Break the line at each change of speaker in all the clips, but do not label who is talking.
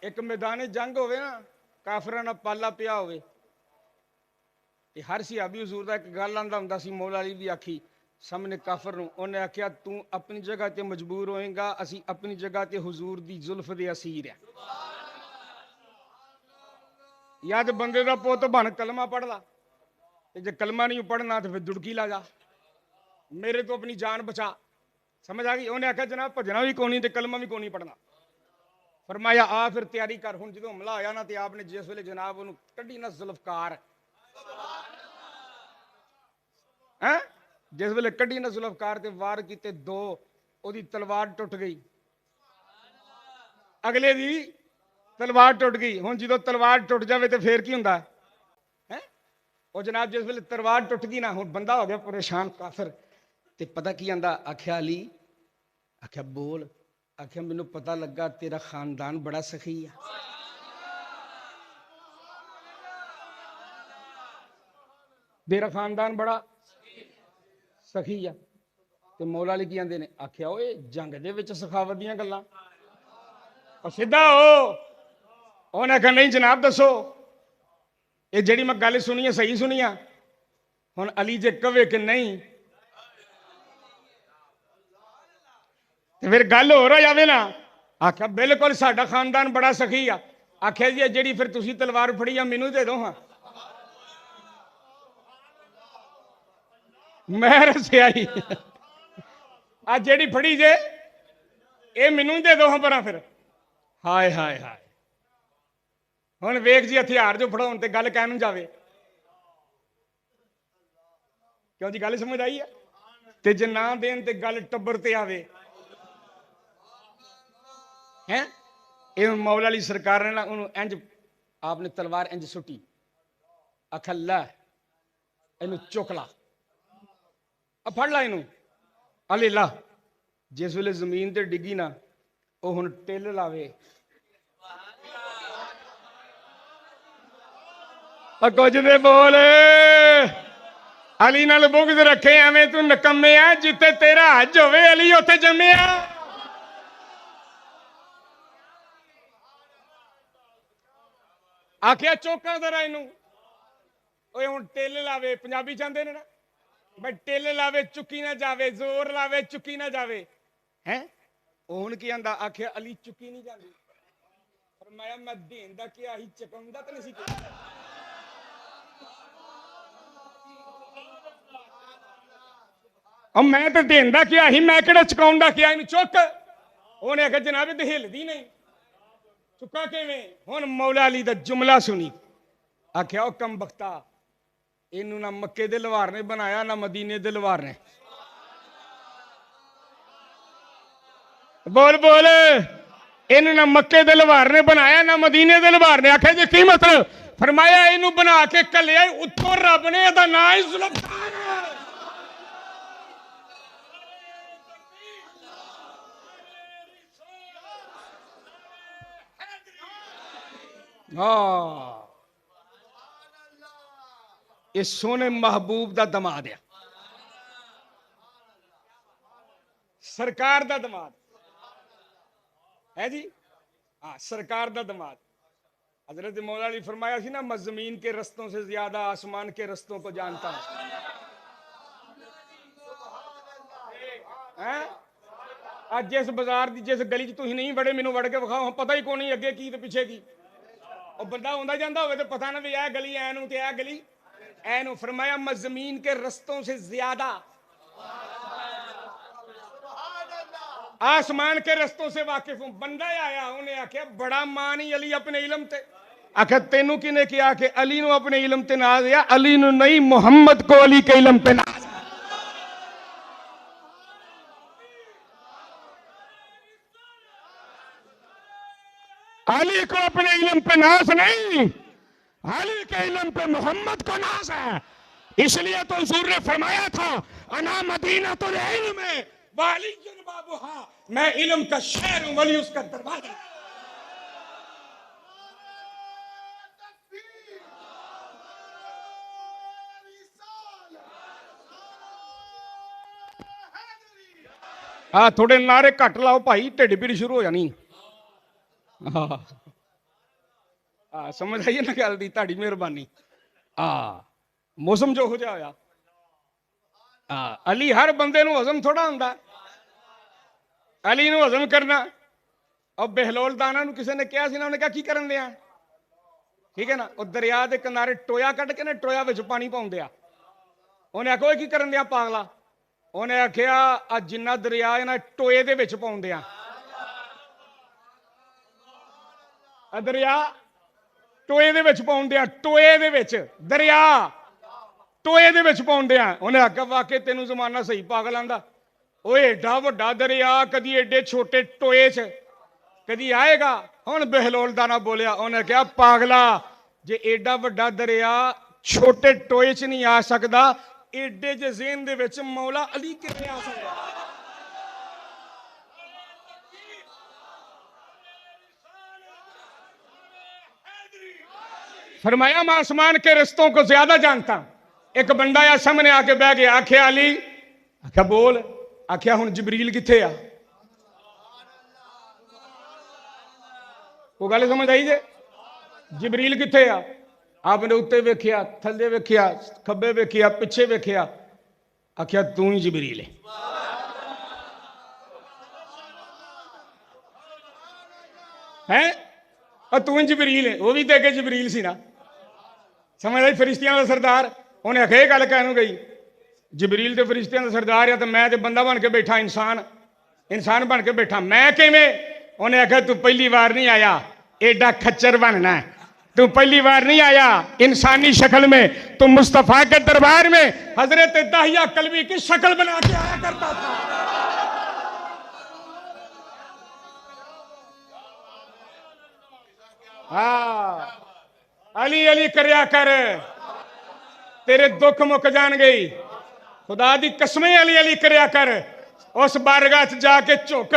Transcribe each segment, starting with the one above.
एक मैदान जंग होवे ना, काफिरां नाल पाला पिया होवे ते हर सिहाबी हजूर दा एक गल आंदा हुंदा सी, मौला अली दी आखी सामने काफिर नूं, उन्हें आख्या तू अपनी जगह ते मजबूर होएगा, असी अपनी जगह ते हुजूर दी जुल्फ दे असीर है। या तो बंदे दा पुत बन कलमा पढ़ ला, जे कलमा नहीं पढ़ना तो फिर दुड़की ला जा, मेरे तो अपनी जान बचा। समझ आ गई? उन्हें आख्या जनाब भजना भी कोनी ते कलमा भी कोनी पढ़ना। फरमाया आ फिर तैयारी कर। हुण जो हमला होया ना, तो आपने जिस वेले जनाब उन्होंने कढ़ी ना जुल्फकार है, जिस वेले कढ़ी ना जुल्फकार ते वार किते दो, ओदी तलवार टुट गई, अगले दी तलवार टुट गई। हुण जो तलवार टुट जाए तो फिर की हुंदा है? और जनाब जिस वेले तलवार टुट गई ना, हुण बंदा हो गया परेशान काफिर, ते पता की आंदा? आख्या अली, आख्या बोल, आख्या मैनू पता लगा तेरा खानदान बड़ा सखी है। तेरा खानदान बड़ा सखी है। ते मौला अली की आंदे ने, आख्या ओए जंग दे विच सखावत दीयां गल्लां, और सीधा हो। उन्हें आख्या नहीं जनाब दसो, ये जिहड़ी मैं गल सुनी है सही सुनी है? हुण अली जे कवे कि नहीं तो फिर गल होर हो जावे ना। आख्या बिल्कुल साडा खानदान बड़ा सखी आ। आख्या जी जिहड़ी फिर तुसीं तलवार फड़ी आ मैनू दे दो हाँ, मैं रसिया ही आ जिहड़ी फड़ी जे ये मैनू दे दो हाँ परा फिर। हाय हाय हाय, हुण वेख जी हथियार जो फड़ाउण ते गल कहनूं जावे, क्यों जी गल समझ आई है? ते जे ना देन ते गल टब्बर ते आवे हैं। ये मौला अली सरकार ने ना उन्होंने इंज आपने तलवार इंज सुटी, आखा लै इनू चुक ला, फड़ ला इनू अले ला। जिस वेले जमीन ते डिगी ना, वो हुण टिल लावे, कुछ दे बोल। अली नाल बुगज रखे एवें तू नकम्मे आ, जिथे तेरा हज होवे अली उत्थे जम्मे आ। आखिया चौका जरा इनू, हुण टिल लावे, पंजाबी चाहते ने ना भाई टिल लावे चुकी ना जावे, जोर लावे चुकी ना जावे है। हुण की आंदा? आखिया अली चुकी नहीं जाती। फरमाया मैं देन दा क्या ही चकाउंदा ते नहीं सी किया। मैं तो देन दा क्या ही, मैं किहड़ा चकाउण दा क्या? इनू चुक। उन्हें आख्या जनाब ते हिलदी नहीं, चुका किवें? हुण मौला अली दा जुमला सुनी, आख्या ओ कम बख्ता, इनू ना मक्के दे लवार ने बनाया ना मदीने दे लवार ने। बोल बोल, इनू ना मक्के दे लवार ने बनाया ना मदीने दे लवार ने। आख्या जी की मतलब? फरमाया इनू बना के कलिया उत्तों रब ने एदा नाम ही जुल्फकार है। हाँ, ये सोने महबूब दा दमाद है, सरकार दा दमाद है जी। हाँ, सरकार दा दमाद। हजरत मौला अली फरमाया सी ना, मैं जमीन के रस्तों से ज्यादा आसमान के रस्तों को जानता हूं। आज जिस बाजार की जिस गली च तुसीं नहीं वड़े, मैनू वड़ के विखाओ, पता ही कोई अगे की ते पिछे की। और बंदा आंदा जांदा होवे तो पता ना भी यह गली ऐनू ते यह गली ऐनू। फरमाया मैं जमीन के रस्तों से ज्यादा आसमान के रस्तों से वाकिफ हूं। बंदा आया, उन्हें आख्या बड़ा मान ही अली अपने इलम ते। आख्या तेनू किने किया कि अली नू अपने इलम ते नाज है? अली नू नहीं, मुहम्मद को अली के इलम पे नाज। अली को अपने इलम पे नाज नहीं, अली के इलम पे मोहम्मद को नाज है। इसलिए तो हुजूर ने फरमाया था, अना मदीना तो इल्म में वाली बाबूहा, मैं इल्म का शहर हूं, वली उसका दरवाजा। हाँ, थोड़े नारे घट लाओ भाई, ढिड पीड़ शुरू हो जानी। हाँ, समझ आई ना गल दी, तुहाडी मेहरबानी। मौसम जो हो जा होया। अली हर बंदे नूं हजम थोड़ा हुंदा, अली नूं हजम करना। और बेहलोल दाना नूं किसी ने कहा सी ना, उन्हें कहा की करन दिया, ठीक है ना, वो दरिया के किनारे टोया कट के ना टोया विच पानी पाउंदे आ। उन्हें आखो की करन दिया पागला, उन्हें आख्या आ जिन्ना दरिया है ना टोए दे विच पाउंदे आ। दरिया टोए दे विच पाउंदे आ, टोए दे विच दरिया टोए दे विच पाउंदे आ। उन्हें आख्या वाकई तेनू जमाना सही पागल आंदा, ओए एडा वड्डा दरिया कदी एडे छोटे टोए च कदी आएगा। हुण बहलोल दाना बोलिया, उन्हें कहा पागला जे एडा वड्डा दरिया छोटे टोए च नहीं आ सकदा, एडे जे ज़हन दे विच मौला अली किवें आ सकदा। फरमाया मैं आसमान के रिश्तों को ज्यादा जानता हूं। एक बंदा या सामने आके बह गया, आख्या अली, आख्या बोल, आख्या हुण जबरील किथे आ। वो गल समझ आई जे, जबरील किथे आ। आपने उत्ते वेख्या, थल्ले वेख्या, खब्बे वेख्या, पिछे वेख्या, आख्या तू ही जबरील है। हैं तू ही जबरील है, वो भी तो अगे जबरील सी ना, समझ आई, फरिश्तियां का सरदार। उन्हें आख्या गल कहनू गई, जबरील तो फरिश्तियां का सरदार है, तो मैं तो बंदा बन के बैठा, इंसान इंसान बन के बैठा, मैं किवें। उन्हें आख्या तू पहली बार नहीं आया, एडा खच्चर बनना है, तू पहली बार नहीं आया इंसानी शक्ल में, तू मुस्तफा के दरबार में हजरत दाहिया कलबी की शक्ल बना के आया करता था। अली अली करया कर, तेरे दुख मुक जान गई। खुदा दी कसमें अली अली करया कर, उस बारगाह च जाके झुक,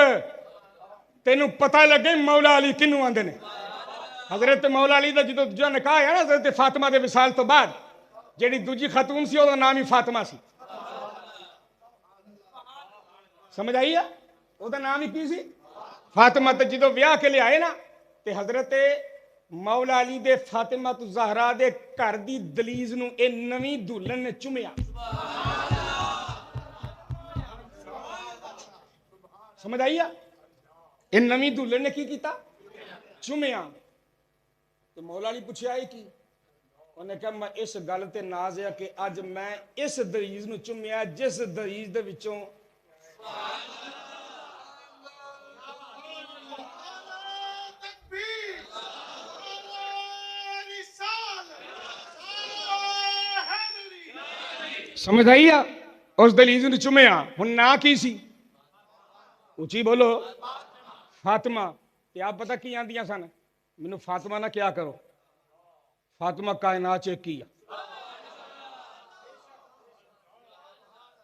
तेनू पता लगे मौला अली किनू आंदे ने। हजरत मौला अली का जो दूजा निकाह है ना हजरत फातिमा के विसाल तो बाद, जी दूजी खतून सी ओदा नाम ही फातिमा सी। समझ आई है, ओदा नाम ही की सी फातिमा। तो जो ब्याह के लिए आए ना, ते हजरत मौला अली दे फातिमा तो ज़हरा दे घर दी दलीज नूं ए नवीं दुल्हन ने चुमिया। समझ आई है, ए नवीं दुल्हन ने की कीता, चुमिया। तो मौला अली पूछया की, उन्हें कहा मैं इस गल ते नाज है कि अज मैं इस दलीज नूं चुमिया जिस दलीज दे विचों समझ आई आ, उस दलीज नूं चुमिया। हुण ना की सी, उची बोलो, फातिमा। ते आप पता की आंदियां सन, मैनू फातिमा ना क्या करो, फातिमा कायनात च एक ही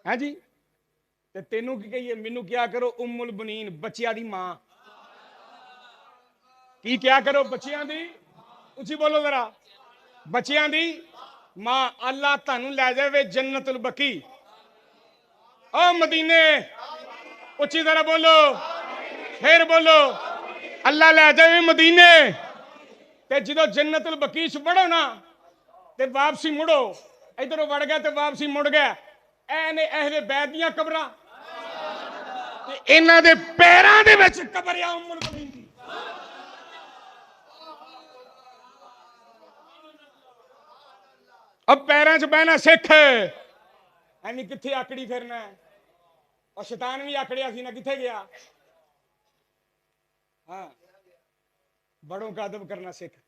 है जी। ते तेनू की कहिए, मैनू क्या करो उम्मुल बनीन, बच्चिया दी मां। की क्या करो, बच्चिया दी, उची बोलो जरा, बच्चिया दी मां। अल्लाह तानू लै जावे जन्नतुल बकी, ओ मदीने, उची जरा बोलो, फिर बोलो, अल्लाह लै जावे मदीने। ते जो जन्नतुल बकी च वड़ो ना, ते वापसी मुड़ो, इधरों वड़ गया तो वापसी मुड़ गया। ऐ ने अहले बैत दियां कबरां, ते इन्हां दे पैरां दे विच कबर आ उम्मुल बनीन दी। अब पैरों च बहना सिख, एवं किथे आकड़ी फिरना। और शैतान भी आकड़िया सी ना, किथे गया। हाँ, बड़ों का अदब करना सिख।